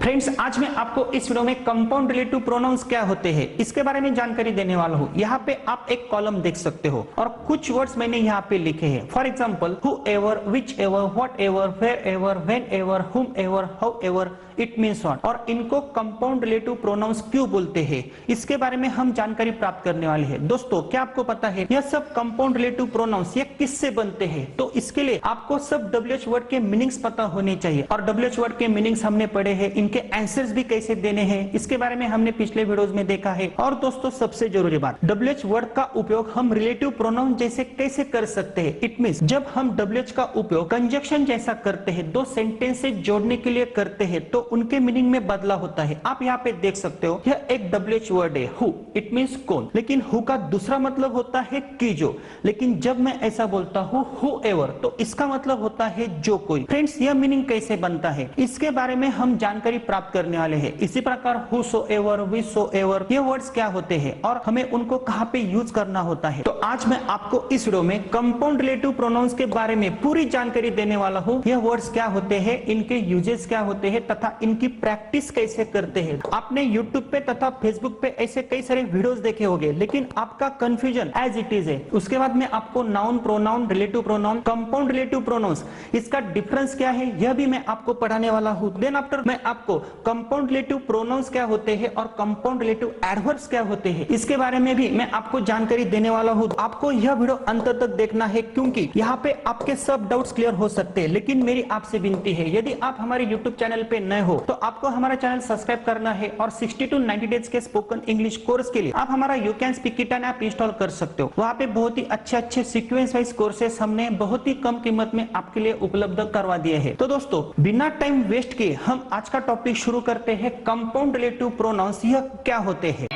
Friends, आज मैं आपको इस वीडियो में कंपाउंड रिलेटिव प्रोनाउंस क्या होते हैं इसके बारे में जानकारी देने वाला हूँ। यहाँ पे आप एक कॉलम देख सकते हो और कुछ वर्ड्स मैंने यहाँ पे लिखे हैं। For example, whoever, whichever, whatever, wherever, whenever, whomever, however, it means what. और इनको कंपाउंड रिलेटिव प्रोनाउंस क्यों बोलते हैं इसके बारे में हम जानकारी प्राप्त करने वाले हैं। दोस्तों, क्या आपको पता है यह सब कंपाउंड रिलेटिव प्रोनाउंस ये किससे बनते हैं? तो इसके लिए आपको सब WH वर्ड के मीनिंग्स पता होने चाहिए और WH वर्ड के मीनिंग्स हमने पढ़े हैं, इनके आंसर्स भी कैसे देने हैं इसके बारे में हमने पिछले वीडियोस में देखा है। और दोस्तों, सबसे जरूरी बात, WH वर्ड का उपयोग हम रिलेटिव प्रोनाउन जैसे कैसे कर सकते हैं। इट मींस जब हम WH का उपयोग कंजक्शन जैसा करते हैं, दो सेंटेंसेस जोड़ने के लिए करते हैं, तो उनके मीनिंग में बदलाव होता है। आप यहाँ पे देख सकते हो, यह एक WH वर्ड है हु, इट मींस कौन, लेकिन हु का दूसरा मतलब होता है की जो। लेकिन जब मैं ऐसा बोलता हूँ हु एवर, तो इसका मतलब होता है जो कोई। फ्रेंड्स, यह मीनिंग कैसे बनता है इसके बारे में हम जानकारी प्राप्त करने वाले हैं। इसी प्रकार who so ever, howsoever, ये वर्ड्स क्या होते हैं और हमें उनको कहाँ पे यूज करना होता है। तो आज मैं आपको इस वीडियो में कंपाउंड रिलेटिव प्रोनाउंस के बारे में पूरी जानकारी देने वाला हूँ। यह वर्ड्स क्या होते हैं, इनके यूजेस क्या होते हैं तथा इनकी प्रैक्टिस कैसे करते हैं। आपने यूट्यूब पे तथा फेसबुक पे ऐसे कई सारे वीडियोस देखे होंगे, लेकिन आपका कंफ्यूजन एज इट इज है। उसके बाद में आपको noun, pronoun, relative pronoun, compound relative pronounce, इसका डिफरेंस क्या है यह भी मैं आपको पढ़ाने वाला हूँ। देन आफ्टर मैं आपको कंपाउंड रिलेटिव प्रोनाउंस क्या होते हैं और कंपाउंड रिलेटिव एडवर्ब्स क्या होते हैं इसके बारे में भी मैं आपको जानकारी देने वाला हूँ। आपको यह वीडियो अंत तक देखना है, क्योंकि यहाँ पे आपके सब डाउट्स क्लियर हो सकते हैं। लेकिन मेरी आपसे विनती है, यदि आप हमारे यूट्यूब चैनल पे नए हो तो आपको हमारा चैनल सब्सक्राइब करना है और 60 to 90 डेज के स्पोकन इंग्लिश कोर्स के लिए आप हमारा you can speak it app install कर सकते हो। वहाँ पे बहुत ही अच्छे सीक्वेंस वाइज कोर्सेस हमने बहुत ही कम कीमत में आपके लिए उपलब्ध करवा दिए हैं। तो दोस्तों, बिना टाइम वेस्ट किए हम आज का टॉपिक शुरू करते हैं। कंपाउंड रिलेटिव प्रोनाउंस यह क्या होते हैं।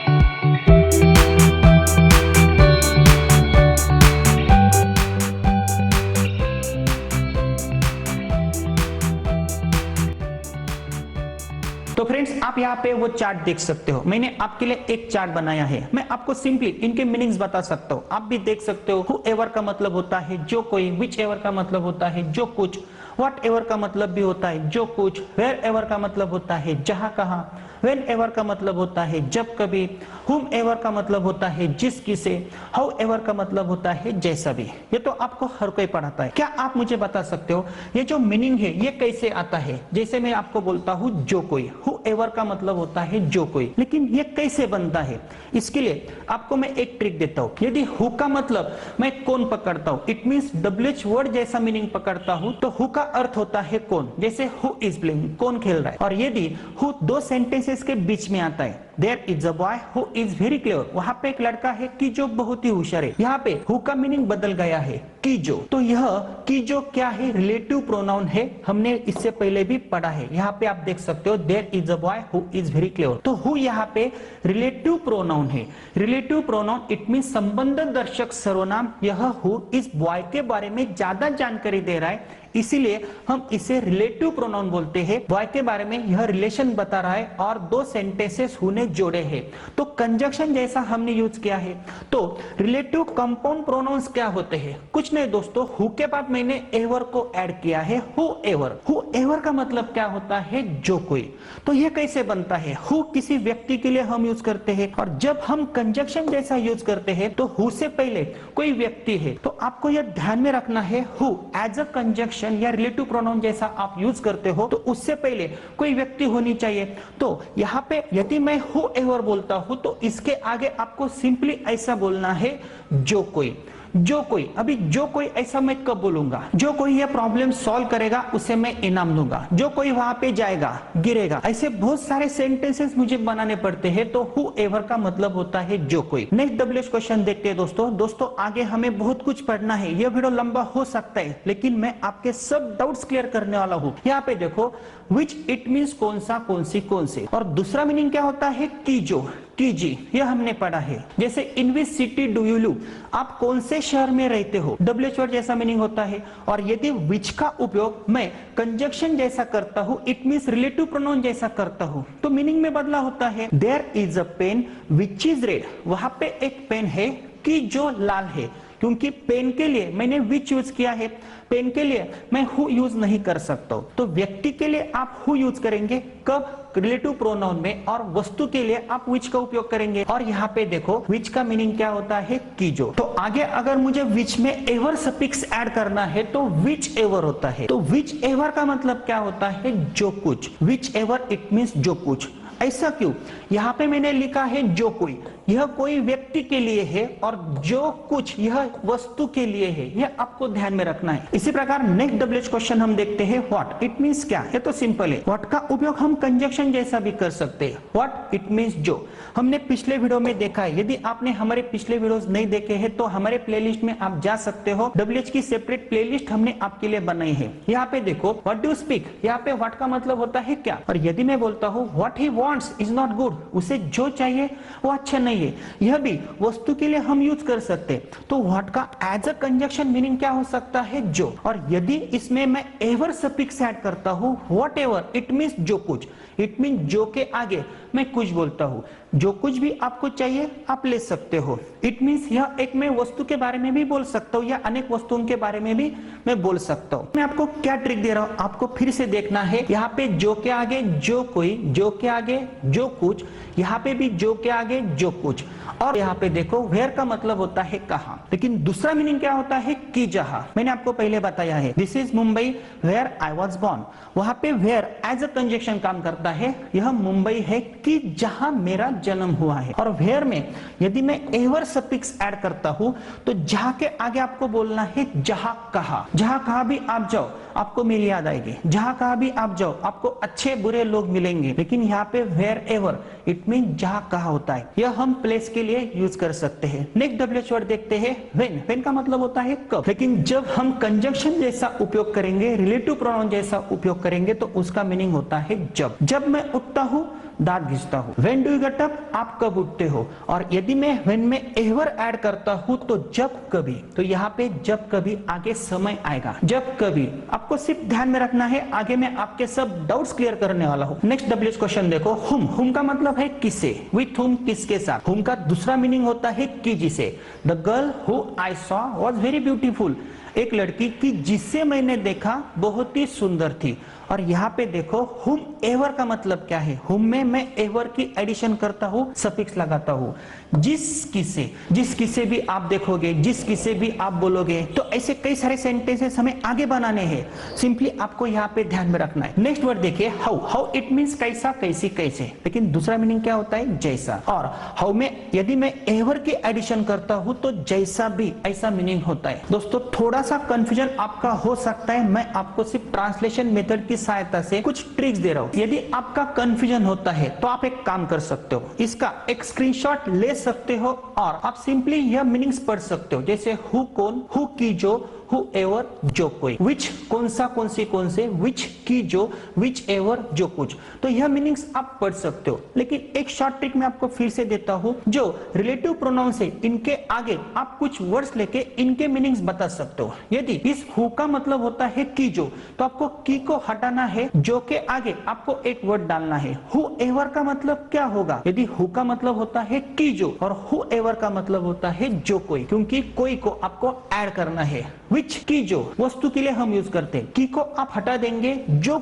तो फ्रेंड्स, आप यहाँ पे वो चार्ट देख सकते हो। मैंने आपके लिए एक चार्ट बनाया है। मैं आपको सिंपली इनके मीनिंग्स बता सकता हूँ। आप भी देख सकते हो। हु एवर का मतलब होता है जो कोई, विच एवर का मतलब होता है जो कुछ, व्हाट एवर का मतलब भी होता है जो कुछ, वेयर एवर का मतलब होता है जहां कहां, व्हेन एवर का मतलब होता है जब कभी, हुम एवर का मतलब होता है जिस किसे, हाउ एवर का मतलब होता है जैसा भी। ये तो आपको हर कोई पढ़ाता है। क्या आप मुझे बता सकते हो ये जो मीनिंग है ये कैसे आता है? जैसे मैं आपको बोलता हूँ जो कोई, हु एवर का मतलब होता है जो कोई, लेकिन ये कैसे बनता है इसके लिए आपको मैं एक ट्रिक देता हूँ। यदि हु का मतलब मैं कौन पकड़ता हूँ, इट मींस WH वर्ड जैसा मीनिंग पकड़ता हूँ, तो हु का अर्थ होता है कौन। जैसे हु इज प्लेइंग, कौन खेल रहा है। और यदि हु दो सेंटेंसेस के बीच में आता है, there is a boy who is very clever, वहां पे एक लड़का है कि जो बहुत ही होशियार है। यहाँ पे हु का मीनिंग बदल गया है की जो। तो यह की जो क्या है, रिलेटिव प्रोनाउन है। हमने इससे पहले भी पढ़ा है। यहाँ पे आप देख सकते हो, there is a boy who is very clever. तो हु यहाँ पे रिलेटिव प्रोनाउन है। रिलेटिव प्रोनाउन इट मीन संबंध दर्शक सर्वनाम। यह हु इस बॉय के बारे में ज्यादा जानकारी दे रहा है, इसीलिए हम इसे रिलेटिव प्रोनाउन बोलते हैं। बॉय के बारे में यह रिलेशन बता रहा है और दो सेंटेंसेस हु ने जोड़े हैं, तो कंजक्शन जैसा हमने यूज किया है। तो रिलेटिव कंपाउंड प्रोनाउंस क्या होते हैं? कुछ नहीं दोस्तों, हु के बाद मैंने एवर को ऐड किया है, हु एवर। हु एवर का मतलब क्या होता है, जो कोई। तो यह कैसे बनता है? हु किसी व्यक्ति के लिए हम यूज करते हैं, और जब हम कंजक्शन जैसा यूज करते हैं तो हु से पहले कोई व्यक्ति है। तो आपको यह ध्यान में रखना है, हु एज अ कंजक्शन या रिलेटिव प्रोनाउन जैसा आप यूज करते हो तो उससे पहले कोई व्यक्ति होनी चाहिए। तो यहाँ पे यदि मैं हु एवर बोलता हूं तो इसके आगे आपको सिंपली ऐसा बोलना है, जो कोई। जो कोई, अभी जो कोई ऐसा मैं कब बोलूंगा? जो कोई ये प्रॉब्लम सॉल्व करेगा उसे मैं इनाम दूंगा, जो कोई वहां पे जाएगा गिरेगा। ऐसे बहुत सारे सेंटेंसेस मुझे बनाने पड़ते हैं। तो हु एवर का मतलब होता है जो कोई। नेक्स्ट WH क्वेश्चन देखते हैं दोस्तों आगे हमें बहुत कुछ पढ़ना है। यह वीडियो लंबा हो सकता है, लेकिन मैं आपके सब डाउट्स क्लियर करने वाला हूँ। यहाँ पे देखो, विच इट मीन्स कौन सा, कौन सी, कौन से। और दूसरा मीनिंग क्या होता है, की जो, की जी, यह हमने पढ़ा है। जैसे in which city do you live, आप कौन से शहर में रहते हो, WH वर्ड जैसा मीनिंग होता है। और यदि विच का उपयोग मैं कंजक्शन जैसा करता हूं, इट मींस रिलेटिव प्रोनाउन जैसा करता हूं, तो मीनिंग में बदला होता है। There is a pen which is red, वहां पे एक पेन है कि जो लाल है, क्योंकि पेन के लिए मैंने विच यूज किया है, पेन के लिए मैं हु यूज नहीं कर सकता। तो व्यक्ति के लिए आप हु यूज करेंगे कब, रिलेटिव प्रोनाउन में, और वस्तु के लिए आप विच का उपयोग करेंगे। और यहाँ पे देखो विच का मीनिंग क्या होता है, की जो। तो आगे अगर मुझे विच में एवर सफिक्स ऐड करना है तो विच एवर होता है। तो विच एवर का मतलब क्या होता है, जो कुछ। विच एवर इट मीन्स जो कुछ। ऐसा क्यों, यहाँ पे मैंने लिखा है जो कोई, यह कोई व्यक्ति के लिए है, और जो कुछ यह वस्तु के लिए है, यह आपको ध्यान में रखना है। इसी प्रकार नेक्स्ट डब्ल्यूएच क्वेश्चन हम देखते हैं, व्हाट इट मीन्स क्या है। तो सिंपल है, व्हाट का उपयोग हम कंजक्शन जैसा भी कर सकते हैं। व्हाट इट मीन्स जो, हमने पिछले वीडियो में देखा है। यदि आपने हमारे पिछले वीडियोस नहीं देखे हैं तो हमारे प्लेलिस्ट में आप जा सकते हो। डब्ल्यूएच की सेपरेट प्लेलिस्ट हमने आपके लिए बनाई है। यहाँ पे देखो व्हाट डू स्पीक, यहाँ पे व्हाट का मतलब होता है क्या। और यदि मैं बोलता हूँ what he wants is not good, उसे जो चाहिए वो अच्छा नहीं है, यह भी वस्तु के लिए हम यूज कर सकते। तो व्हाट का एज अ कंजक्शन मीनिंग क्या हो सकता है, जो। और यदि इसमें मैं एवर सफिक्स ऐड करता हूँ, व्हाट एवर इट मीन्स जो कुछ, इट मीन जो के आगे मैं कुछ बोलता हूँ, जो कुछ भी आपको चाहिए आप ले सकते हो। इट मीन्स यह एक मैं वस्तु के बारे में भी बोल सकता हूँ या अनेक वस्तुओं के बारे में भी मैं बोल सकता हूँ। मैं आपको क्या ट्रिक दे रहा हूँ, आपको फिर से देखना है। यहाँ पे जो के आगे जो कोई, जो के आगे जो कुछ, यहाँ पे भी जो के आगे जो कुछ, और यहाँ पे देखो वेयर का मतलब होता है कहाँ। लेकिन दूसरा मीनिंग क्या होता है, की जहाँ। मैंने आपको पहले बताया है, this is Mumbai where I was born. वहां पे वेयर एज अ कंजक्शन काम करता है। यह मुंबई है कि जहां मेरा जन्म हुआ है। और वेयर में यदि मैं एवर सफिक्स ऐड करता हूं तो जहां के आगे आपको बोलना है जहां कहा। जहां कहा भी आप जाओ आपको मिल याद आएगी, जहां कहा भी आप जाओ आपको अच्छे बुरे लोग मिलेंगे। लेकिन यहाँ पे वेयर एवर इट मीन जहां कहा होता है, यह हम प्लेस के लिए यूज कर सकते हैं। नेक्स्ट डब्ल्यूएच वर्ड देखते हैं, व्हेन। व्हेन का मतलब होता है कब। लेकिन जब हम कंजंक्शन जैसा उपयोग करेंगे, रिलेटिव प्रोनाउन जैसा उपयोग करेंगे, तो उसका मीनिंग होता है जब। जब मैं उठता हूं, दांत घिसता हूं। When do you get up, आप कब उठते हो। और यदि मैं व्हेन में एवर ऐड करता हूं तो जब कभी। तो यहाँ पे जब कभी आगे समय आएगा, जब कभी। आपको सिर्फ ध्यान में रखना है, आगे मैं आपके सब डाउट्स क्लियर करने वाला हूं। नेक्स्ट डब्ल्यूएच क्वेश्चन देखो, हुम। हुम का मतलब है किसे, विथ हुम किसके साथ। हुम का दूसरा मीनिंग होता है कि जिसे। The girl who I saw was very beautiful, एक लड़की की जिसे मैंने देखा बहुत ही सुंदर थी। और यहाँ पे देखो हुम एवर का मतलब क्या है, हुम में मैं एवर की एडिशन करता हूँ, सफिक्स लगाता हूँ। जिस किसे, जिस किसे भी आप देखोगे, जिस किसे भी आप बोलोगे, तो ऐसे कई सारे सेंटेंसेस हमें आगे बनाने हैं। सिंपली आपको यहाँ पे ध्यान में रखना है। नेक्स्ट वर्ड देखिए, हाउ। हाउ इट मीन्स कैसा, कैसी, कैसे। लेकिन दूसरा मीनिंग क्या होता है, जैसा। और हाउ में यदि मैं एवर की एडिशन करता हूँ तो जैसा भी, ऐसा मीनिंग होता है। दोस्तों थोड़ा सा कंफ्यूजन आपका हो सकता है, मैं आपको सिर्फ ट्रांसलेशन मेथड की सहायता से कुछ ट्रिक्स दे रहा हूं। यदि आपका कंफ्यूजन होता है तो आप एक काम कर सकते हो, इसका एक स्क्रीनशॉट ले सकते हो और आप सिंपली यह मीनिंग्स पढ़ सकते हो। जैसे हु कौन, हु की जो, हु एवर जो कोई, विच कौन सा, कौन से, कौन से, विच की जो, विच एवर जो कुछ। तो यह मीनिंग्स आप पढ़ सकते हो। लेकिन एक शॉर्ट ट्रिक मैं आपको फिर से देता हूं, जो रिलेटिव प्रोनाउन से इनके आगे आप कुछ वर्ड्स लेके इनके मीनिंग्स बता सकते हो। यदि इस हु का मतलब होता है की जो, तो आपको की को हटाना है, जो के आगे आपको एक वर्ड डालना है। हु एवर का मतलब क्या होगा, यदि हु का मतलब होता है की जो और हु एवर का मतलब होता है जो कोई, क्योंकि कोई को आपको ऐड करना है। विच की जो वस्तु के लिए हम यूज करते हैं, की को आप हटा देंगे, जो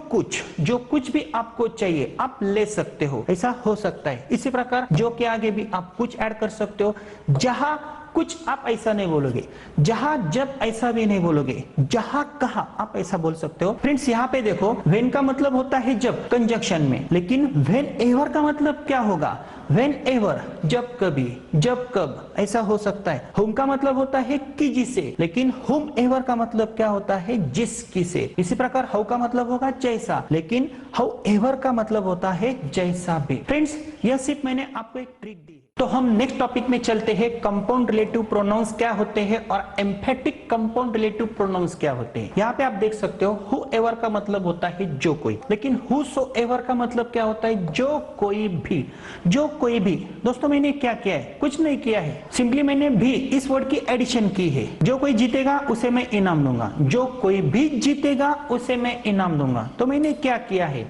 कुछ भी आपको चाहिए आप ले सकते हो, ऐसा हो सकता है। इसी प्रकार जो के आगे भी आप कुछ ऐड कर सकते हो। जहां कुछ आप ऐसा नहीं बोलोगे, जहां जब ऐसा भी नहीं बोलोगे, जहां कहा आप ऐसा बोल सकते हो। फ्रेंड्स यहाँ पे देखो व्हेन का मतलब होता है जब, कंजक्शन में। लेकिन व्हेन एवर का मतलब क्या होगा, व्हेन एवर जब कभी, जब कब, ऐसा हो सकता है। हुम का मतलब होता है कि जिसे, लेकिन हुम एवर का मतलब क्या होता है, जिस किसे। इसी प्रकार हाउ का मतलब होगा जैसा, लेकिन हाउ एवर का मतलब होता है जैसा भी। फ्रेंड्स यह सिर्फ मैंने आपको एक ट्रिक दी। तो हम नेक्स्ट टॉपिक में चलते हैं, कंपाउंड रिलेटिव प्रोनाउंस क्या होते हैं और एम्फेटिक कंपाउंड रिलेटिव प्रोनाउंस क्या होते हैं। यहाँ पे आप देख सकते हो हु एवर का मतलब होता है जो कोई, लेकिन हु सो एवर का मतलब क्या होता है, जो कोई भी, जो कोई भी। दोस्तों मैंने क्या किया है, कुछ नहीं किया है, सिंपली मैंने भी इस वर्ड की एडिशन की है। जो कोई जीतेगा उसे मैं इनाम दूंगा, जो कोई भी जीतेगा उसे मैं इनाम दूंगा। तो मैंने क्या किया है,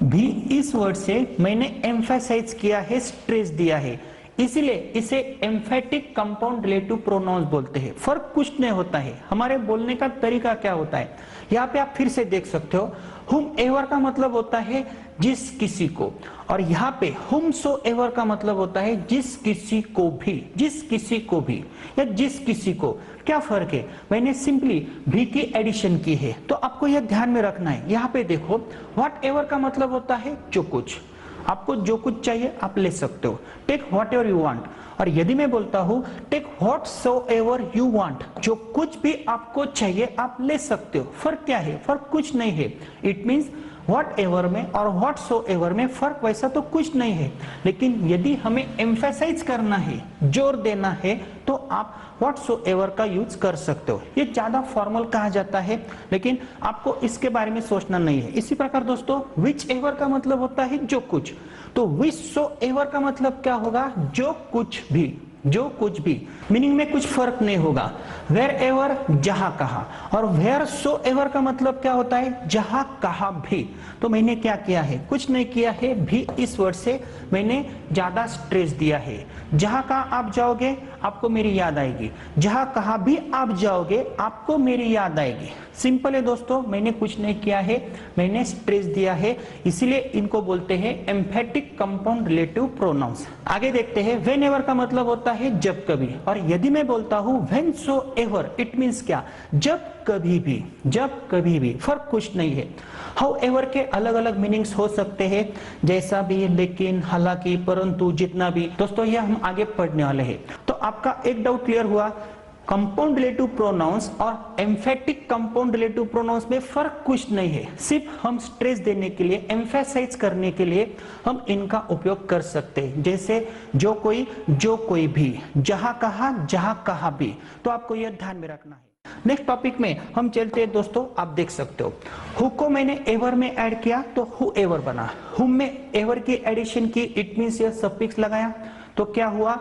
भी इस वर्ड से मैंने एम्फेसाइज किया है, स्ट्रेस दिया है। इसीलिए इसे एम्फेटिक कंपाउंड रिलेटिव प्रोनाउंस बोलते हैं। फर्क कुछ नहीं होता है, हमारे बोलने का तरीका क्या होता है। यहाँ पे आप फिर से देख सकते हो, हुम एवर का मतलब होता है जिस किसी को, और यहाँ पे हुम सो एवर का मतलब होता है जिस किसी को भी, जिस किसी को भी या जिस किसी को। क्या फर्क है, मैंने सिंपली भी की एडिशन की है, तो आपको यह ध्यान में रखना है। यहाँ पे देखो, व्हाट एवर का मतलब होता है जो कुछ, आपको जो कुछ चाहिए आप ले सकते हो, take whatever you want. और यदि मैं बोलता हूं take what so ever you want, जो कुछ भी आपको चाहिए आप ले सकते हो। फर्क क्या है, फर्क कुछ नहीं है। इट मींस व्हाट एवर में और व्हाट सो एवर में फर्क वैसा तो कुछ नहीं है, लेकिन यदि हमें एम्फेसाइज करना है, जोर देना है, तो आप व्हाट सो एवर का यूज कर सकते हो। ये ज्यादा फॉर्मल कहा जाता है, लेकिन आपको इसके बारे में सोचना नहीं है। इसी प्रकार दोस्तों, विच एवर का मतलब होता है जो कुछ, तो विच सो एवर का मतलब क्या होगा, जो कुछ भी, जो कुछ भी। मीनिंग में कुछ फर्क नहीं होगा। वेयर एवर जहां कहा, और वेयर सो एवर का मतलब क्या होता है, जहां कहा भी। तो मैंने क्या किया है, कुछ नहीं किया है, भी इस वर्ड से मैंने ज्यादा स्ट्रेस दिया है। जहां कहा आप जाओगे आपको मेरी याद आएगी, जहां कहा भी आप जाओगे आपको मेरी याद आएगी। सिंपल है दोस्तों, मैंने कुछ नहीं किया है, मैंने स्ट्रेस दिया है, इसीलिए इनको बोलते हैं एम्फेटिक कंपाउंड रिलेटिव प्रोनाउंस। आगे देखते हैं, व्हेन एवर का मतलब होता है जब कभी, और यदि मैं बोलता हूं when so ever, it means क्या, जब कभी भी, जब कभी भी। फर्क कुछ नहीं है। हाउ एवर के अलग अलग मीनिंग्स हो सकते हैं, जैसा भी, लेकिन, हालांकि, परंतु, जितना भी। दोस्तों यह हम आगे पढ़ने वाले हैं। तो आपका एक डाउट क्लियर हुआ, कंपाउंड रिलेटिव प्रोनाउंस और एम्फेटिक कंपाउंड रिलेटिव प्रोनाउंस में फर्क कुछ नहीं है, सिर्फ हम स्ट्रेस देने के लिए, एम्फेसाइज करने के लिए हम इनका उपयोग कर सकते हैं। जैसे जो कोई, जो कोई भी, जहां कहा भी। तो आपको यह ध्यान में रखना है। नेक्स्ट टॉपिक में हम चलते हैं दोस्तों, आप देख सकते हो, हु को मैंने एवर में ऐड किया तो हु एवर बना। हुम में एवर की एडिशन की, इट मींस यह सफिक्स लगाया, तो क्या हुआ,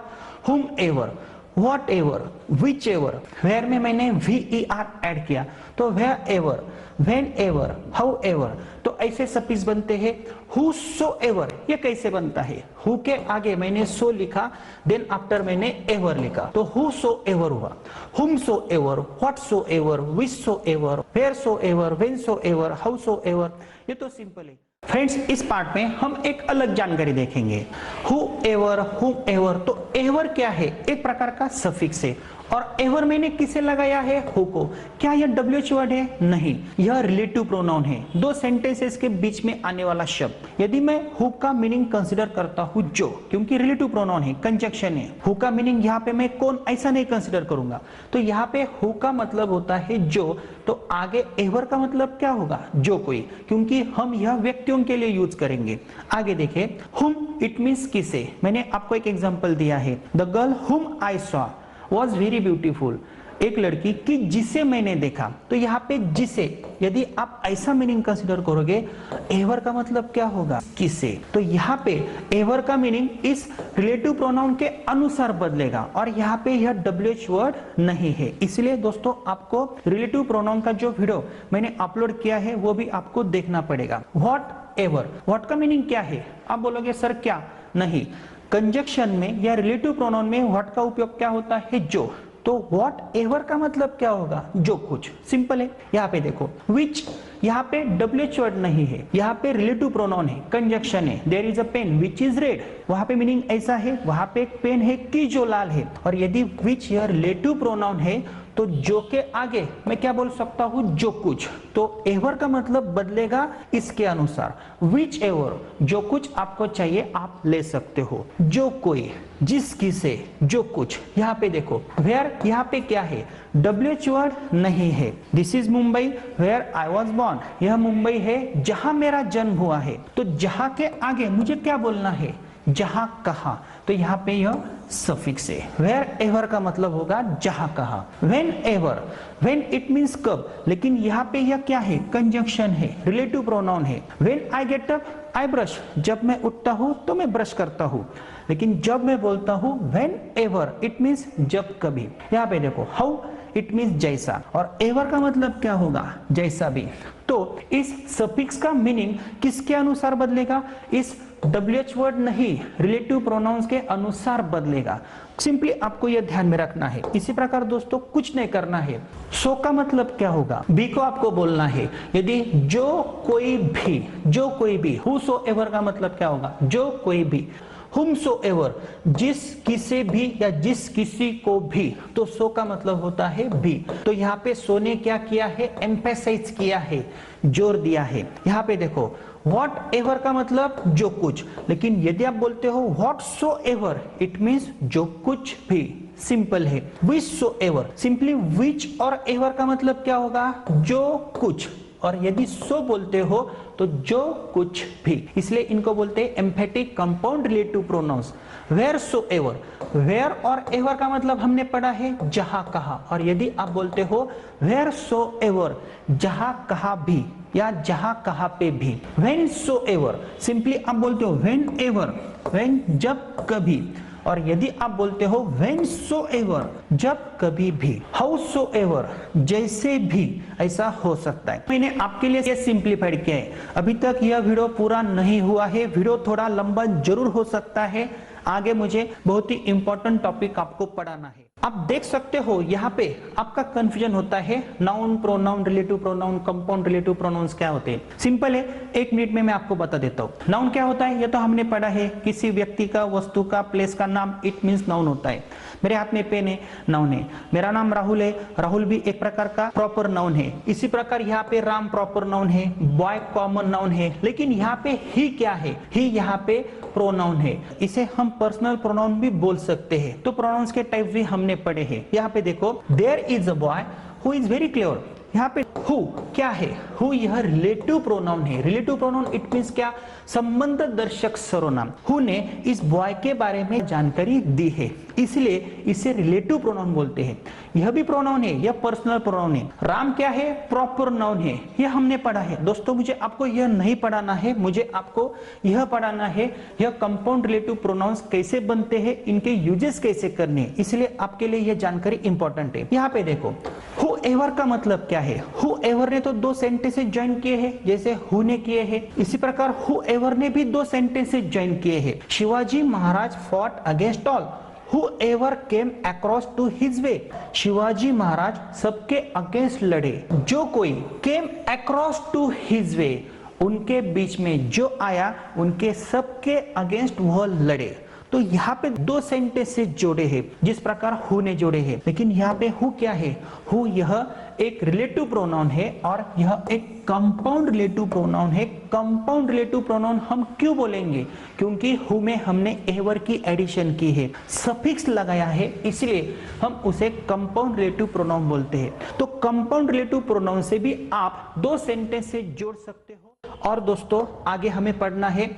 whomever, whatever, whichever. Where में मैंने VER ऐड किया तो wherever, whenever, however. तो ऐसे सफिक्स बनते हैं। हु सो एवर, ये कैसे बनता है, हु के आगे मैंने सो लिखा, देन आफ्टर मैंने एवर लिखा, तो हु सो एवर हुआ। Whomsoever, whatsoever, विच so ever, wheresoever, whensoever, howsoever. ये तो सिंपल है। फ्रेंड्स, इस पार्ट में हम एक अलग जानकारी देखेंगे। हु एवर, हुम एवर, तो एवर क्या है, एक प्रकार का सफिक्स है, और एवर मैंने किसे लगाया है, हु को। क्या यह WH वर्ड है, नहीं, यह रिलेटिव प्रोनाउन है, दो सेंटेंसेस के बीच में आने वाला शब्द। यदि मैं हु का मीनिंग कंसीडर करता हूं जो, क्योंकि रिलेटिव प्रोनाउन है, कंजक्शन है, हु का मीनिंग यहाँ पे मैं कौन, ऐसा नहीं कंसीडर करूंगा, तो यहाँ पे हु का मतलब होता है जो, तो आगे एवर का मतलब क्या होगा, जो कोई, क्योंकि हम यह व्यक्तियों के लिए यूज करेंगे। आगे देखें, हुम, इट मींस किसे। मैंने आपको एक एग्जांपल दिया है, द गर्ल हुम I saw was very beautiful, एक लड़की की जिसे मैंने देखा। तो यहाँ पे जिसे, यदि आप ऐसा मीनिंग कंसीडर करोगे, एवर का मतलब क्या होगा, किसे। तो यहाँ पे एवर का मीनिंग इस रिलेटिव प्रोनाउन के अनुसार बदलेगा, और यहाँ पे यह WH वर्ड नहीं है। इसलिए दोस्तों आपको रिलेटिव प्रोनाउन का जो वीडियो मैंने अपलोड किया है वो भी आपको देखना पड़ेगा। व्हाट एवर, व्हाट का मीनिंग क्या है, आप बोलोगे सर क्या, नहीं, कंजक्शन में या रिलेटिव प्रोनाउन में व्हाट का उपयोग क्या होता है, जो। तो व्हाट एवर का मतलब क्या होगा, जो कुछ। सिंपल है। यहाँ पे देखो, विच, यहाँ पे WH वर्ड नहीं है, यहाँ पे रिलेटिव प्रोनाउन है, कंजक्शन है। There is a pen which is red, वहां पे मीनिंग ऐसा है, वहां पे एक पेन है कि जो लाल है। और यदि विच यह रिलेटिव प्रोनाउन है तो जो के आगे मैं क्या बोल सकता हूं, जो कुछ। तो एवर का मतलब बदलेगा इसके अनुसार। विच एवर, जो कुछ आपको चाहिए आप ले सकते हो, जो कोई, जिस किसे, जो कुछ। यहाँ पे देखो, वेयर, यहाँ पे क्या है, WH वर्ड नहीं है। This is Mumbai where I was born, यह मुंबई है जहां मेरा जन्म हुआ है। तो जहां के आगे मुझे क्या बोलना है, जहां कहा, तो यहाँ पे यह सफिक्स है। वेयर एवर का मतलब होगा जहां कहा। When ever, when it means कब, लेकिन यहाँ पे यह क्या है, कंजंक्शन है, रिलेटिव प्रोनाउन है। When I get up I brush, जब मैं उठता हूं तो मैं ब्रश करता हूं। लेकिन जब मैं बोलता हूं व्हेन एवर, इट मींस जब कभी। यहाँ पे देखो, हाउ, इट मींस जैसा, और एवर का मतलब क्या होगा, जैसा भी। तो इस सफिक्स का मीनिंग किसके अनुसार बदलेगा, इस WH वर्ड नहीं, रिलेटिव प्रोनाउंस के अनुसार बदलेगा। सिंपली आपको यह ध्यान में रखना है। इसी प्रकार दोस्तों कुछ नहीं करना है। सो का मतलब क्या होगा, बी को आपको बोलना है। यदि जो कोई भी, whosoever का मतलब क्या होगा, जो कोई भी, whomsoever जिस किसी भी या जिस किसी को भी, तो सो का मतलब होता है भी। तो यहाँ पे सो ने क्या किया है, एम्फेसाइज किया है, जोर दिया है। यहाँ पे देखो वॉट एवर का मतलब जो कुछ, लेकिन यदि आप बोलते हो what so ever, it means जो कुछ भी, सिंपल है। विच सो एवर, सिंपली विच और एवर का मतलब क्या होगा, जो कुछ, और यदि सो बोलते हो तो जो कुछ भी, इसलिए इनको बोलते हैं emphatic compound relative pronouns. Where so ever, where और एवर का मतलब हमने पढ़ा है जहां कहा, और यदि आप बोलते हो वेयर सो एवर, जहां कहा भी या जहां कहा पे भी। व्हेन सो एवर, सिंपली आप बोलते हो व्हेन एवर, व्हेन जब कभी, और यदि आप बोलते हो व्हेन सो एवर, जब कभी भी। हाउ सो एवर, जैसे भी, ऐसा हो सकता है। मैंने आपके लिए ये सिंप्लीफाइड किया है। अभी तक यह वीडियो पूरा नहीं हुआ है, वीडियो थोड़ा लंबा जरूर हो सकता है। आगे मुझे बहुत ही इंपॉर्टेंट टॉपिक आपको पढ़ाना है। आप देख सकते हो यहाँ पे आपका कंफ्यूजन होता है, noun, pronoun, relative pronoun, compound relative pronounce क्या होते हैं। सिंपल है, 1 मिनट में मैं आपको बता देता हूँ। नाउन क्या होता है, ये तो हमने पढ़ा है, किसी व्यक्ति का, वस्तु का, प्लेस का नाम, इट मीन्स नाउन होता है। मेरे हाथ में पेन है, नाउन है। मेरा नाम राहुल है, राहुल भी एक प्रकार का प्रॉपर नाउन है। इसी प्रकार यहाँ पे राम प्रॉपर नाउन है, बॉय कॉमन नाउन है, लेकिन यहाँ पे ही क्या है, ही यहाँ पे प्रोनाउन है। इसे हम पर्सनल प्रोनाउन भी बोल सकते हैं। तो प्रोनाउंस के टाइप भी हमने पढ़े हैं। यहाँ पे देखो, there is a boy who is very clear. यहाँ पे हु क्या है, हु यह रिलेटिव प्रोनाउन है। रिलेटिव प्रोनाउन इट मींस क्या, संबंध दर्शक सर्वनाम। हु ने इस बॉय के बारे में जानकारी दी है, इसलिए इसे रिलेटिव प्रोनाउन बोलते हैं। यह भी प्रोनाउन है, यह पर्सनल प्रोनाउन है। राम क्या है, प्रॉपर नाउन है, यह हमने पढ़ा है। दोस्तों मुझे आपको यह नहीं पढ़ाना है, मुझे आपको यह पढ़ाना है, यह कंपाउंड रिलेटिव प्रोनाउंस कैसे बनते हैं, इनके यूजेस कैसे करने हैं, इसलिए आपके लिए यह जानकारी इंपॉर्टेंट है। यहाँ पे देखो, हु एवर का मतलब क्या है। हु एवर ने तो 2 सेंटेंसेस ज्वाइन किए हैं, जैसे हु ने किए हैं। इसी प्रकार हु एवर ने भी 2 सेंटेंसेस ज्वाइन किए हैं। Shivaji Maharaj fought against all, whoever came across to his way। Shivaji Maharaj सबके अगेंस्ट लड़े। जो कोई came across to his way, उनके बीच में जो आया, उनके सबके अगेंस्ट वह लड़े। तो यहाँ पे 2 सेंटेंसेस जोड़े हैं, जिस प्रकार हु ने जोड़े हैं। लेकिन यहाँ पे हु क्या है, हु यह एक रिलेटिव प्रोनाउन है और यह एक कंपाउंड रिलेटिव प्रोनाउन है। कंपाउंड रिलेटिव प्रोनाउन हम क्यों बोलेंगे, क्योंकि हु में हमने एवर की एडिशन की है, सफिक्स लगाया है, इसलिए हम उसे कंपाउंड रिलेटिव प्रोनाउन बोलते हैं। तो कंपाउंड रिलेटिव प्रोनाउन से भी आप 2 सेंटेंस से जोड़ सकते हो। और दोस्तों आगे हमें पढ़ना है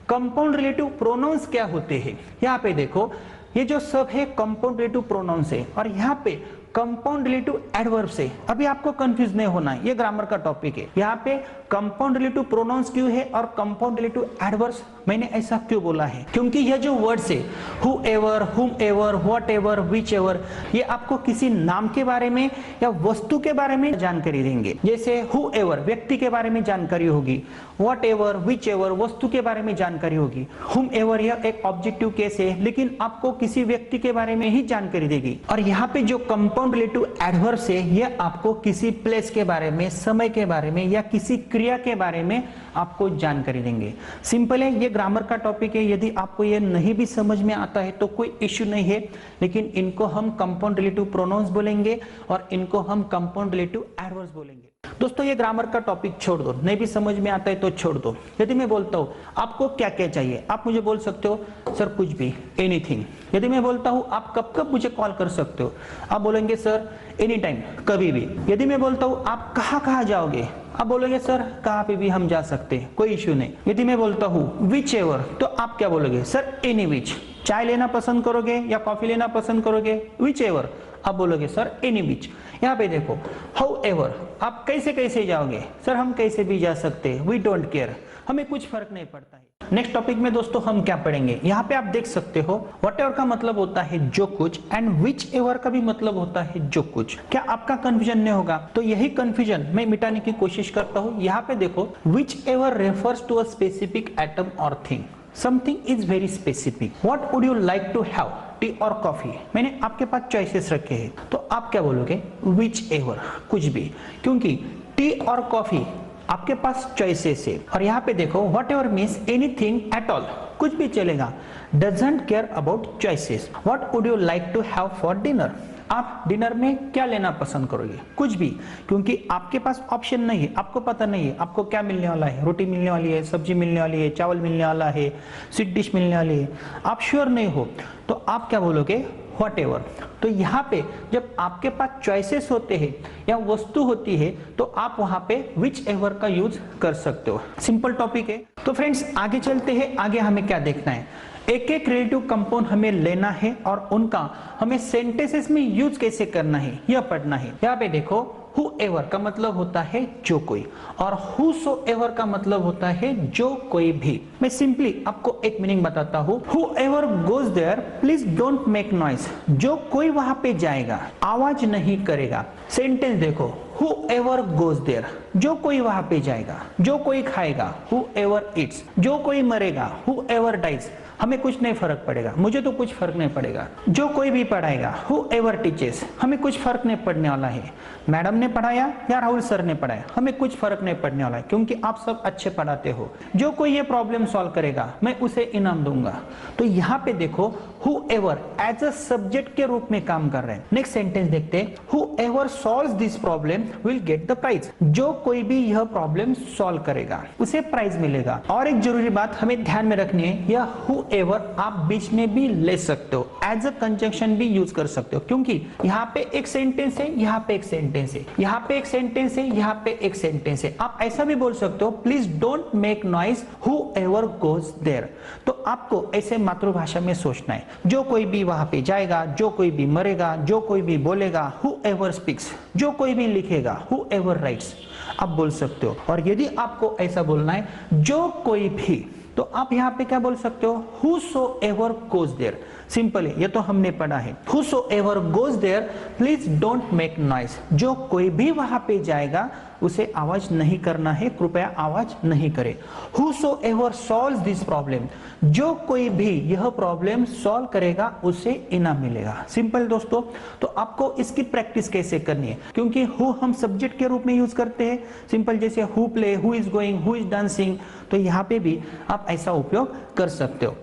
कंपाउंड रिलेटिव प्रोनाउंस क्या होते हैं। यहाँ पे देखो, ये जो सब है कंपाउंड रिलेटिव प्रोनाउंस है, और यहाँ पे कंपाउंड रिलेटिव एडवर्ब्स है। अभी आपको कंफ्यूज नहीं होना है, ये ग्रामर का टॉपिक है। यहाँ पे कंपाउंड रिलेटिव प्रोनाउंस क्यों है और कंपाउंड रिलेटिव एडवर्ब्स मैंने ऐसा क्यों बोला है, क्योंकि यह जो वर्ड्स है who ever, whomever, whatever, which ever, ये आपको किसी नाम के बारे में या वस्तु के बारे में जानकारी देंगे। जैसे हु एवर व्यक्ति के बारे में जानकारी होगी, व्हाट एवर, विच एवर वस्तु के बारे में जानकारी होगी, हुम एवर यह एक ऑब्जेक्टिव केस है, लेकिन आपको किसी व्यक्ति के बारे में ही जानकारी देगी। और यहाँ पे जो कंपाउंड रिलेटिव एडवर्ब्स है, यह आपको किसी प्लेस के बारे में, समय के बारे में या किसी क्रिया के बारे में आपको जानकारी देंगे। सिंपल है, ये ग्रामर का टॉपिक है। यदि आपको ये नहीं भी समझ में आता है तो कोई इश्यू नहीं है, लेकिन इनको हम कंपाउंड रिलेटिव प्रोनाउंस बोलेंगे और इनको हम कंपाउंड रिलेटिव एडवर्ब्स बोलेंगे। दोस्तों ये ग्रामर का टॉपिक छोड़ दो, नहीं भी समझ में आता है तो छोड़ दो। यदि मैं बोलता हूँ आपको क्या क्या चाहिए, आप मुझे बोल सकते हो सर कुछ भी, एनीथिंग। यदि मैं बोलता हूँ आप कब कब मुझे कॉल कर सकते हो, आप बोलेंगे सर एनी टाइम, कभी भी। यदि मैं बोलता हूँ आप कहाँ कहाँ जाओगे, आप बोलोगे सर कहाँ पे भी हम जा सकते हैं, कोई इश्यू नहीं। यदि मैं बोलता हूँ विच एवर, तो आप क्या बोलोगे, सर एनी विच। चाय लेना पसंद करोगे या कॉफी लेना पसंद करोगे, विच एवर, आप बोलोगे सर एनी विच। यहाँ पे देखो हाउ एवर, आप कैसे कैसे जाओगे, सर हम कैसे भी जा सकते हैं, वी डोंट केयर, हमें कुछ फर्क नहीं पड़ता है। नेक्स्ट टॉपिक में दोस्तों हम क्या पढ़ेंगे, यहाँ पे आप देख सकते हो वट एवर का मतलब होता है जो कुछ, एंड विच एवर का भी मतलब होता है जो कुछ। क्या आपका कंफ्यूजन नहीं होगा, तो यही कंफ्यूजन मैं मिटाने की कोशिश करता हूँ। यहाँ पे देखो whichever refers to a specific atom और thing. Something is very specific, what would you like to have, tea और कॉफी। मैंने आपके पास चॉइसेस रखे हैं, तो आप क्या बोलोगे, विच एवर, कुछ भी, क्योंकि टी और कॉफी आपके पास चॉइसेस है। और यहाँ पे देखो whatever means anything at all, कुछ भी चलेगा, doesn't care about choices. What would you like to have for dinner, आप डिनर में क्या लेना पसंद करोगे, कुछ भी, क्योंकि आपके पास ऑप्शन नहीं है, आपको पता नहीं है आपको क्या मिलने वाला है, रोटी मिलने वाली है, सब्जी मिलने वाली है, चावल मिलने वाला है, स्वीट डिश मिलने वाली है, आप श्योर नहीं हो, तो आप क्या बोलोगे, व्हाट एवर। तो यहाँ पे जब आपके पास चॉइसेस होते हैं या वस्तु होती है, तो आप वहां पे विच एवर का यूज कर सकते हो। सिंपल टॉपिक है। तो फ्रेंड्स आगे चलते हैं, आगे हमें क्या देखना है, एक एक रिलेटिव कंपाउंड हमें लेना है और उनका हमें सेंटेंसेस में यूज कैसे करना है यह पढ़ना है। यहाँ पे देखो whoever का मतलब होता है जो कोई, और whosoever का मतलब होता है जो कोई भी। मैं सिंपली आपको एक मीनिंग बताता हूँ, whoever goes there please don't make noise, जो कोई वहां पे जाएगा आवाज नहीं करेगा। सेंटेंस देखो, whoever goes there, जो कोई वहां पे जाएगा, जो कोई खाएगा, whoever eats, जो कोई मरेगा, whoever dies, हमें कुछ नहीं फर्क पड़ेगा, मुझे तो कुछ फर्क नहीं पड़ेगा, जो कोई भी पढ़ाएगा, whoever teaches, हमें कुछ फर्क नहीं पड़ने वाला है, मैडम ने पढ़ाया या राहुल सर ने पढ़ाया, हमें कुछ फर्क नहीं पड़ने वाला है, क्योंकि आप सब अच्छे पढ़ाते हो। जो कोई ये प्रॉब्लम सॉल्व करेगा मैं उसे इनाम दूंगा। तो यहाँ पे देखो whoever एज अ सब्जेक्ट के रूप में काम कर रहे हैं। नेक्स्ट सेंटेंस देखते हैं, whoever solves this problem will get the prize, जो कोई भी यह प्रॉब्लम सॉल्व करेगा उसे प्राइज मिलेगा। और एक जरूरी बात हमें ध्यान में रखनी है, यह whoever आप बीच में भी ले सकते हो, एज अ कंजंक्शन भी यूज कर सकते हो, क्योंकि यहाँ पे एक सेंटेंस है, यहाँ पे एक सेंटेंस है, यहाँ पे एक सेंटेंस है, यहाँ पे एक सेंटेंस है। आप ऐसा भी बोल सकते हो, please don't make noise whoever goes there। तो आपको ऐसे मातृभाषा में सोचना है, जो कोई भी वहां पे जाएगा, जो कोई भी मरेगा, जो कोई भी बोलेगा, whoever speaks, जो कोई भी लिखेगा, whoever writes, आप बोल सकते हो। और यदि आपको ऐसा बोलना है जो कोई भी, तो आप यहाँ पे क्या बोल सकते हो, whosoever goes there। सिंपल है, ये तो हमने पढ़ा है, whosoever goes there please don't make noise, जो कोई भी वहां पे जाएगा उसे आवाज नहीं करना है, कृपया आवाज नहीं करे। whosoever solves this problem, जो कोई भी यह प्रॉब्लम सॉल्व करेगा उसे इनाम मिलेगा। सिंपल दोस्तों, तो आपको इसकी प्रैक्टिस कैसे करनी है, क्योंकि हु हम सब्जेक्ट के रूप में यूज करते हैं, सिंपल जैसे who play, who is going, who is dancing, तो यहाँ पे भी आप ऐसा उपयोग कर सकते हो।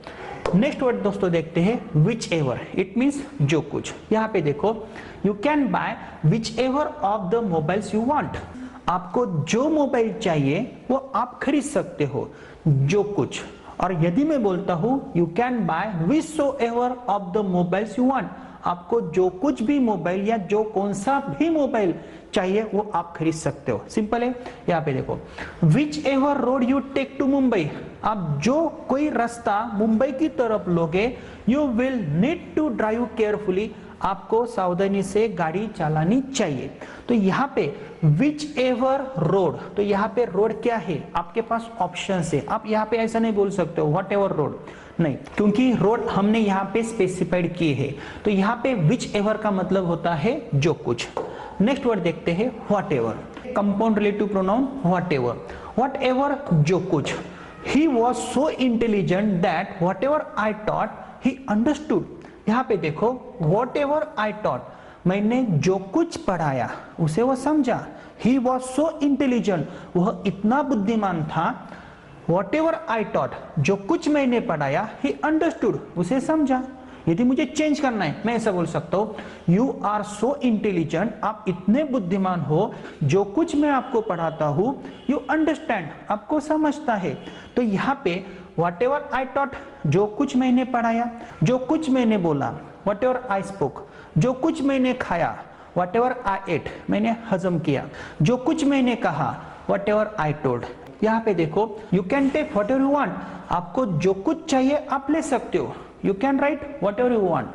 नेक्स्ट वर्ड दोस्तों देखते हैं, विच एवर, इट मीन्स जो कुछ। यहाँ पे देखो, you can by which ever of the mobiles you want, आपको जो मोबाइल चाहिए वो आप खरीद सकते हो, जो कुछ। और यदि मैं बोलता हूं you can buy whichsoever of the mobiles you want, आपको जो कुछ भी मोबाइल या जो कौन सा भी मोबाइल चाहिए वो आप खरीद सकते हो। सिंपल है। यहाँ पे देखो, whichever road you take to Mumbai, आप जो कोई रास्ता मुंबई की तरफ लोगे, you will need to drive carefully, आपको सावधानी से गाड़ी चलानी चाहिए। तो यहाँ पे विच एवर रोड, तो यहाँ पे रोड क्या है, आपके पास ऑप्शन है, आप यहाँ पे ऐसा नहीं बोल सकते हो व्हाट एवर रोड, नहीं, क्योंकि रोड हमने यहाँ पे स्पेसिफाइड किए है। तो यहाँ पे विच एवर का मतलब होता है जो कुछ। नेक्स्ट वर्ड देखते हैं, what ever, compound relative pronoun what ever जो कुछ। He was so intelligent that what ever I taught he understood, यहाँ पे देखो वॉट एवर आई टॉट, मैंने जो कुछ पढ़ाया उसे वह समझा। ही वॉज सो इंटेलिजेंट, वह इतना बुद्धिमान था। वॉट एवर आई टॉट, जो कुछ मैंने पढ़ाया, ही अंडरस्टूड, उसे समझा। यदि मुझे चेंज करना है, मैं ऐसा बोल सकता हूँ, यू आर सो इंटेलिजेंट, आप इतने बुद्धिमान हो, जो कुछ मैं आपको पढ़ाता हूँ, यू अंडरस्टैंड, आपको समझता है। तो यहाँ पे वॉट एवर आई टॉट, जो कुछ मैंने पढ़ाया, जो कुछ मैंने बोला, वॉट एवर आई स्पोक, जो कुछ मैंने खाया, वॉट एवर आई एट, मैंने हजम किया, जो कुछ मैंने कहा, वॉट एवर आई टोल्ड। यहाँ पे देखो, you can take whatever you want, आपको जो कुछ चाहिए आप ले सकते हो। You can write whatever you want,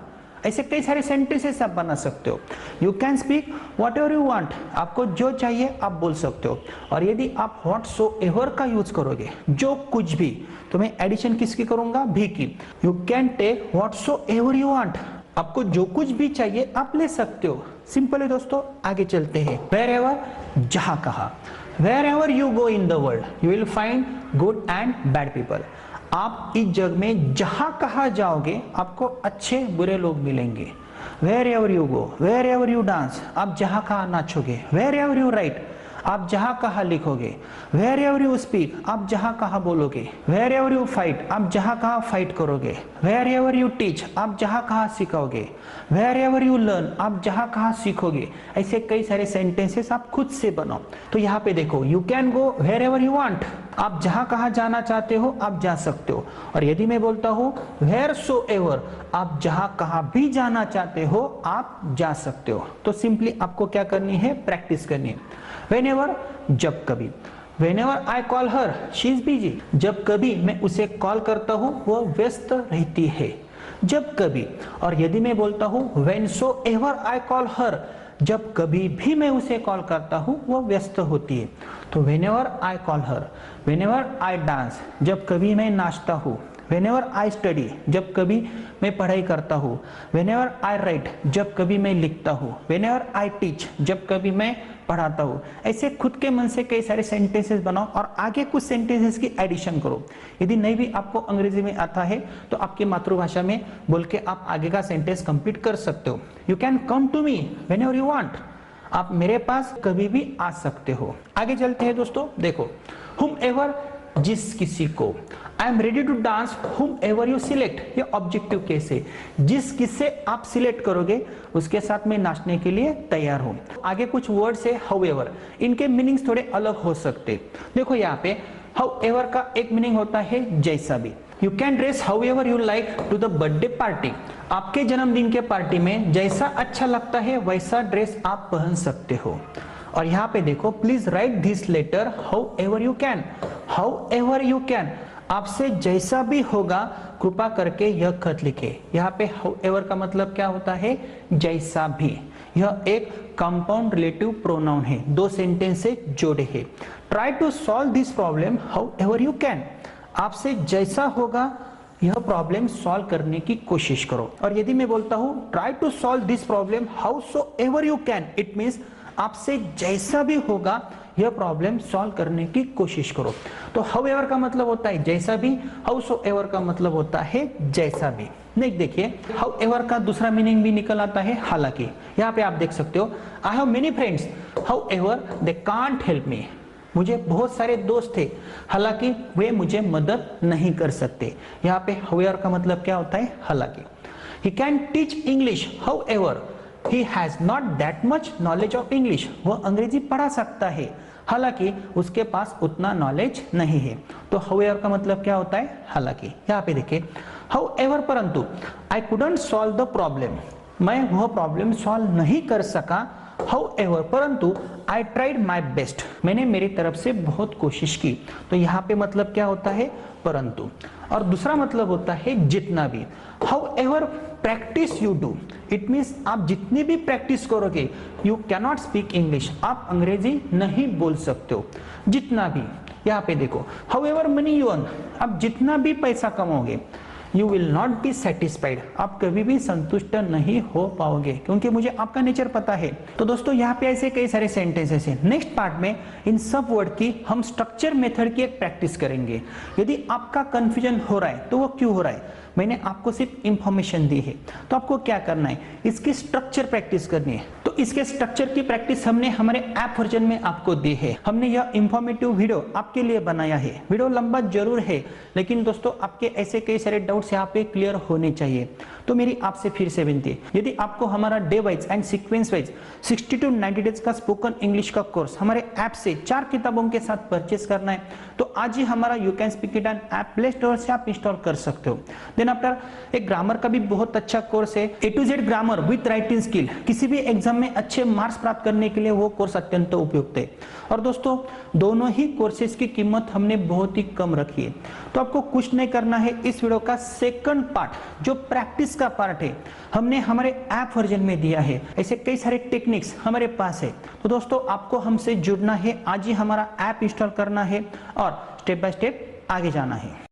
ऐसे कई सारे सेंटेंसेस आप बना सकते हो। You can speak whatever you want, आपको जो चाहिए आप बोल सकते हो। और यदि आप व्हाटसोएवर का यूज करोगे, जो कुछ भी, तो मैं एडिशन किसकी करूंगा, भी की। You can take whatsoever you want, आपको जो कुछ भी चाहिए आप ले सकते हो। सिंपल है दोस्तों। आगे चलते हैं, वेयर एवर, जहां कहा, wherever you go in the world you will find good and bad people, आप इस जग में जहां कहा जाओगे आपको अच्छे बुरे लोग मिलेंगे। Wherever you go, wherever you dance, आप जहां कहा नाचोगे। वेर एवर यू राइट, आप जहां कहा लिखोगे। वेर एवर यू स्पीक, आप जहां कहा बोलोगे। वेर एवर यू फाइट, आप जहां कहा फाइट करोगे। वेर एवर यू टीच, आप जहां कहा सिखाओगे। वेर एवर यू लर्न, आप जहां कहा सीखोगे। ऐसे कई सारे सेंटेंसेस आप खुद से बनाओ। तो यहाँ पे देखो, you can go wherever you want, आप जहां कहा जाना चाहते हो आप जा सकते हो। और यदि मैं बोलता हूं वेर सो एवर, आप जहां कहा भी जाना चाहते हो आप जा सकते हो। तो सिंपली आपको क्या करनी है, प्रैक्टिस करनी है। Whenever, जब कभी। Whenever I call her, she is busy, जब कभी मैं उसे कॉल करता हूँ वह व्यस्त रहती है। जब कभी। और यदि मैं बोलता हूँ whensoever I call her, जब कभी भी मैं उसे कॉल करता हूँ वह व्यस्त होती है। तो whenever I call her, whenever I dance, जब कभी मैं नाचता हूँ। Whenever I study, जब कभी मैं पढ़ाई करता हूँ। Whenever I write, जब कभी मैं लिखता हूँ। Whenever I teach, जब कभी मैं पढ़ाता हूँ। ऐसे खुद के मन से कई सारे सेंटेंसेस बनाओ और आगे कुछ सेंटेंसेस की एडिशन करो। यदि नहीं भी आपको अंग्रेजी में आता है तो आपकी मातृभाषा में बोल के आप आगे का सेंटेंस कंप्लीट कर सकते हो। You can come to me whenever you want, आप मेरे पास कभी भी आ सकते हो। आगे चलते हैं दोस्तों, देखो whomever, जिस किसी को। I am ready to dance whomever you select, ये ऑब्जेक्टिव केस है। जिस किससे आप सिलेक्ट करोगे उसके साथ मैं नाचने के लिए तैयार हूं। आगे कुछ वर्ड्स है हाउएवर, इनके मीनिंग्स थोड़े अलग हो सकते। देखो यहाँ पे हाउएवर का एक मीनिंग होता है जैसा भी। You can dress however you like to the birthday party, आपके जन्मदिन के पार्टी में जैसा अच्छा लगता है वैसा ड्रेस आप पहन सकते हो। और यहाँ पे देखो, please write this letter however you can, however you can, आपसे जैसा भी होगा कृपा करके यह खत लिखे। यहाँ पे हाउ एवर का मतलब क्या होता है, जैसा भी। यह एक कंपाउंड रिलेटिव प्रोनाउन है, दो सेंटेंस से जोड़े हैं। Try to solve this problem however you can, आपसे जैसा होगा यह प्रॉब्लम सॉल्व करने की कोशिश करो। और यदि मैं बोलता हूँ try to solve this problem how so ever you can, it means आपसे जैसा भी होगा यह प्रॉब्लम सॉल्व करने की कोशिश करो। तो हाउ एवर का मतलब होता है जैसा भी, हाउ सो एवर का मतलब होता है जैसा भी। नहीं, देखिए हाउ एवर का दूसरा मीनिंग भी निकल आता है हालांकि। यहाँ पे आप देख सकते हो, I have many friends how ever they can't help me, मुझे बहुत सारे दोस्त थे हालांकि वे मुझे मदद नहीं कर सकते। यहाँ पे हाउ एवर का मतलब क्या होता है, हालांकि। He can teach English how ever he has not that much knowledge of English, वह अंग्रेजी पढ़ा सकता है हालांकि उसके पास उतना नॉलेज नहीं है। तो हाउ एवर का मतलब क्या होता है, हालांकि। यहाँ पे देखिए हाउ एवर, परंतु। I couldn't solve the problem, मैं वह प्रॉब्लम सॉल्व नहीं कर सका। हाउ एवर, परंतु। आई ट्राइड माई बेस्ट, मैंने मेरी तरफ से बहुत कोशिश की। तो यहाँ पे मतलब क्या होता है, परंतु। और दूसरा मतलब होता है जितना भी। How ever practice you do, it means आप जितनी भी प्रैक्टिस करोगे, यू कैनॉट स्पीक इंग्लिश, आप अंग्रेजी नहीं बोल सकते हो। जितना भी, यहाँ पे देखो however money you earn, आप जितना भी पैसा कमाओगे, you will not be satisfied, आप कभी भी संतुष्ट नहीं हो पाओगे, क्योंकि मुझे आपका नेचर पता है। तो दोस्तों यहाँ पे ऐसे कई सारे सेंटेंसेस हैं। नेक्स्ट पार्ट में इन सब वर्ड की हम स्ट्रक्चर मेथड की एक प्रैक्टिस करेंगे। यदि आपका कंफ्यूजन हो रहा है तो वो क्यों हो रहा है, मैंने आपको सिर्फ इंफॉर्मेशन दी है, तो आपको क्या करना है, इसकी स्ट्रक्चर प्रैक्टिस करनी है। तो इसके स्ट्रक्चर की प्रैक्टिस हमने हमारे ऐप वर्जन में आपको दी है। हमने यह इंफॉर्मेटिव वीडियो आपके लिए बनाया है। वीडियो लंबा जरूर है, लेकिन दोस्तों आपके ऐसे कई सारे डाउट्स यहाँ पे क्लियर होने चाहिए। तो मेरी आपसे फिर से विनती है, यदि आपको हमारा day wise and sequence wise 60 to 90 days का स्पोकन इंग्लिश का कोर्स हमारे ऐप से 4 किताबों के साथ परचेस करना है, तो आज ही हमारा you can speak it and app play store से आप इंस्टॉल कर सकते हो। देन आफ्टर एक ग्रामर का भी बहुत अच्छा कोर्स है, A to Z grammar with writing skill, किसी भी एग्जाम में अच्छे मार्क्स प्राप्त करने के लिए वो कोर्स अत्यंत उपयुक्त है। और दोस्तों दोनों ही कोर्सेज की कीमत हमने बहुत ही कम रखी है। तो आपको कुछ नहीं करना है, इस वीडियो का सेकंड पार्ट जो प्रैक्टिस का पार्ट है हमने हमारे ऐप वर्जन में दिया है। ऐसे कई सारे टेक्निक्स हमारे पास है। तो दोस्तों आपको हमसे जुड़ना है, आज ही हमारा ऐप इंस्टॉल करना है और स्टेप बाय स्टेप आगे जाना है।